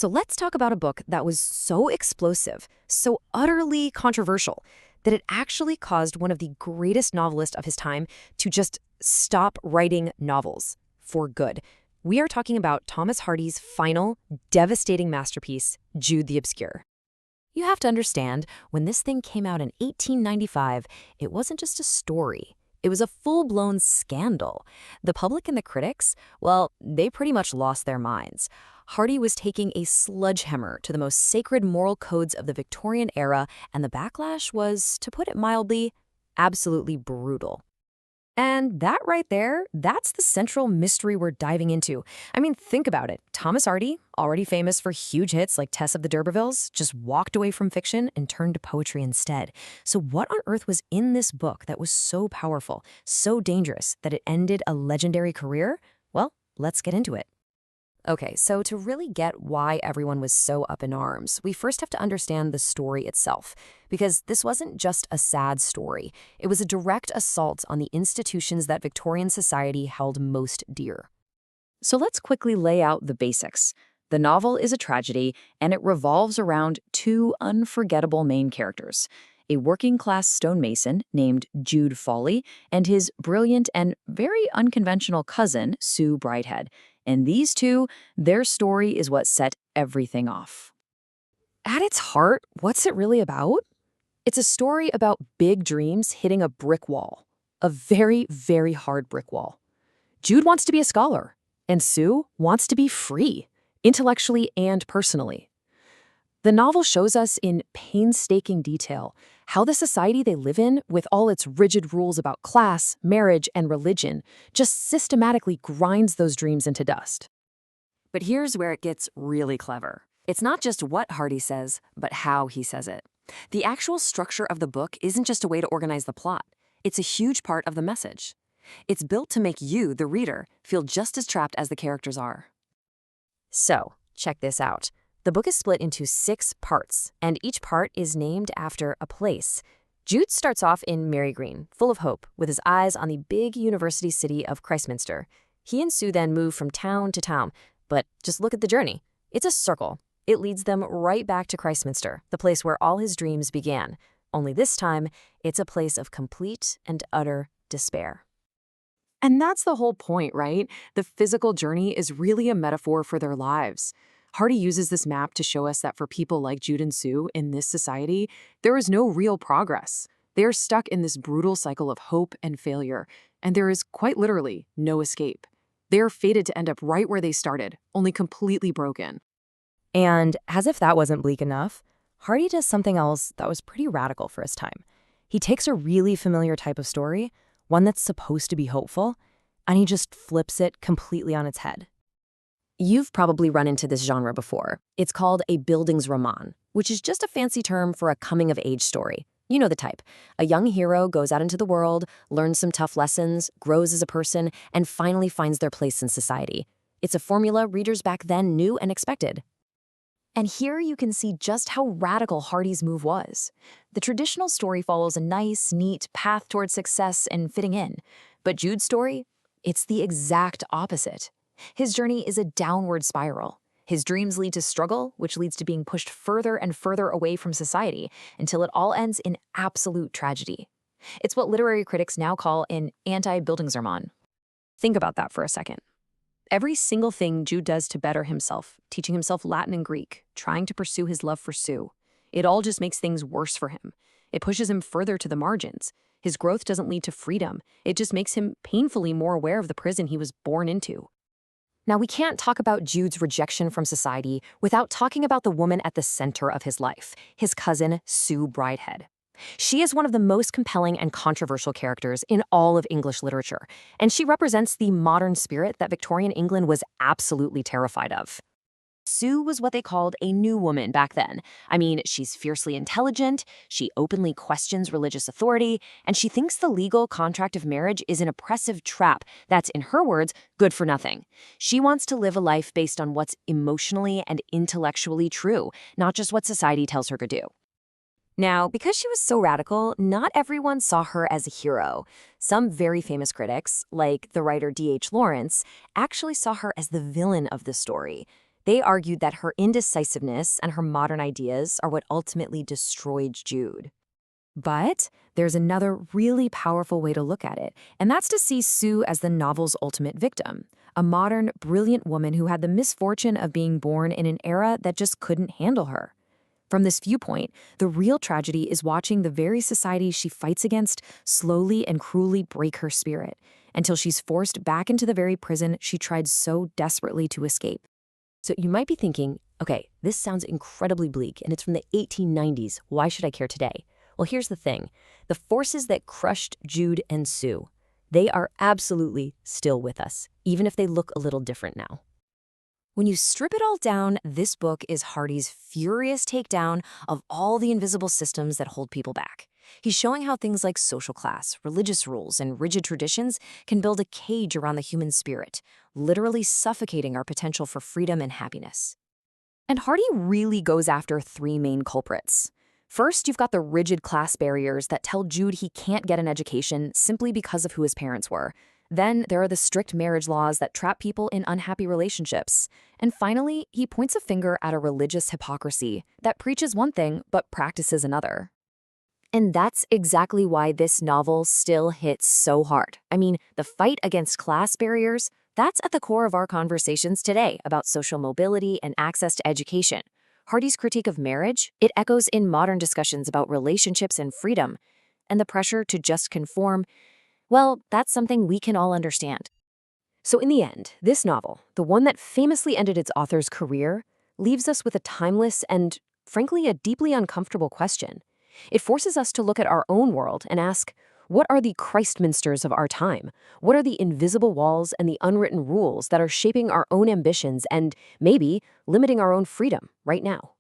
So let's talk about a book that was so explosive, so utterly controversial, that it actually caused one of the greatest novelists of his time to just stop writing novels for good. We are talking about Thomas Hardy's final, devastating masterpiece, Jude the Obscure. You have to understand, when this thing came out in 1895, it wasn't just a story. It was a full-blown scandal. The public and the critics, well, they pretty much lost their minds. Hardy was taking a sledgehammer to the most sacred moral codes of the Victorian era, and the backlash was, to put it mildly, absolutely brutal. And that right there, that's the central mystery we're diving into. I mean, think about it. Thomas Hardy, already famous for huge hits like Tess of the D'Urbervilles, just walked away from fiction and turned to poetry instead. So what on earth was in this book that was so powerful, so dangerous, that it ended a legendary career? Well, let's get into it. Okay, so to really get why everyone was so up in arms, we first have to understand the story itself, because this wasn't just a sad story. It was a direct assault on the institutions that Victorian society held most dear. So let's quickly lay out the basics. The novel is a tragedy, and it revolves around two unforgettable main characters: a working-class stonemason named Jude Foley and his brilliant and very unconventional cousin, Sue Bridehead. And these two, their story is what set everything off. At its heart, what's it really about? It's a story about big dreams hitting a brick wall. A very, very hard brick wall. Jude wants to be a scholar, and Sue wants to be free, intellectually and personally. The novel shows us in painstaking detail how the society they live in, with all its rigid rules about class, marriage, and religion, just systematically grinds those dreams into dust. But here's where it gets really clever. It's not just what Hardy says, but how he says it. The actual structure of the book isn't just a way to organize the plot. It's a huge part of the message. It's built to make you, the reader, feel just as trapped as the characters are. So, check this out. The book is split into 6 parts, and each part is named after a place. Jude starts off in Marygreen, full of hope, with his eyes on the big university city of Christminster. He and Sue then move from town to town, but just look at the journey. It's a circle. It leads them right back to Christminster, the place where all his dreams began. Only this time, it's a place of complete and utter despair. And that's the whole point, right? The physical journey is really a metaphor for their lives. Hardy uses this map to show us that for people like Jude and Sue in this society, there is no real progress. They are stuck in this brutal cycle of hope and failure, and there is quite literally no escape. They are fated to end up right where they started, only completely broken. And as if that wasn't bleak enough, Hardy does something else that was pretty radical for his time. He takes a really familiar type of story, one that's supposed to be hopeful, and he just flips it completely on its head. You've probably run into this genre before. It's called a Bildungsroman, which is just a fancy term for a coming-of-age story. You know the type. A young hero goes out into the world, learns some tough lessons, grows as a person, and finally finds their place in society. It's a formula readers back then knew and expected. And here you can see just how radical Hardy's move was. The traditional story follows a nice, neat path towards success and fitting in. But Jude's story? It's the exact opposite. His journey is a downward spiral. His dreams lead to struggle, which leads to being pushed further and further away from society until it all ends in absolute tragedy. It's what literary critics now call an anti-Bildungsroman. Think about that for a second. Every single thing Jude does to better himself, teaching himself Latin and Greek, trying to pursue his love for Sue, it all just makes things worse for him. It pushes him further to the margins. His growth doesn't lead to freedom. It just makes him painfully more aware of the prison he was born into. Now, we can't talk about Jude's rejection from society without talking about the woman at the center of his life, his cousin, Sue Bridehead. She is one of the most compelling and controversial characters in all of English literature, and she represents the modern spirit that Victorian England was absolutely terrified of. Sue was what they called a new woman back then. I mean, she's fiercely intelligent, she openly questions religious authority, and she thinks the legal contract of marriage is an oppressive trap that's, in her words, good for nothing. She wants to live a life based on what's emotionally and intellectually true, not just what society tells her to do. Now, because she was so radical, not everyone saw her as a hero. Some very famous critics, like the writer D.H. Lawrence, actually saw her as the villain of the story. They argued that her indecisiveness and her modern ideas are what ultimately destroyed Jude. But there's another really powerful way to look at it, and that's to see Sue as the novel's ultimate victim, a modern, brilliant woman who had the misfortune of being born in an era that just couldn't handle her. From this viewpoint, the real tragedy is watching the very society she fights against slowly and cruelly break her spirit, until she's forced back into the very prison she tried so desperately to escape. So you might be thinking, okay, this sounds incredibly bleak, and it's from the 1890s. Why should I care today? Well, here's the thing. The forces that crushed Jude and Sue, they are absolutely still with us, even if they look a little different now. When you strip it all down, this book is Hardy's furious takedown of all the invisible systems that hold people back. He's showing how things like social class, religious rules, and rigid traditions can build a cage around the human spirit, literally suffocating our potential for freedom and happiness. And Hardy really goes after three main culprits. First, you've got the rigid class barriers that tell Jude he can't get an education simply because of who his parents were. Then there are the strict marriage laws that trap people in unhappy relationships. And finally, he points a finger at a religious hypocrisy that preaches one thing but practices another. And that's exactly why this novel still hits so hard. I mean, the fight against class barriers, that's at the core of our conversations today about social mobility and access to education. Hardy's critique of marriage, it echoes in modern discussions about relationships and freedom. And the pressure to just conform, well, that's something we can all understand. So in the end, this novel, the one that famously ended its author's career, leaves us with a timeless and, frankly, a deeply uncomfortable question. It forces us to look at our own world and ask, what are the Christminsters of our time? What are the invisible walls and the unwritten rules that are shaping our own ambitions and, maybe, limiting our own freedom right now?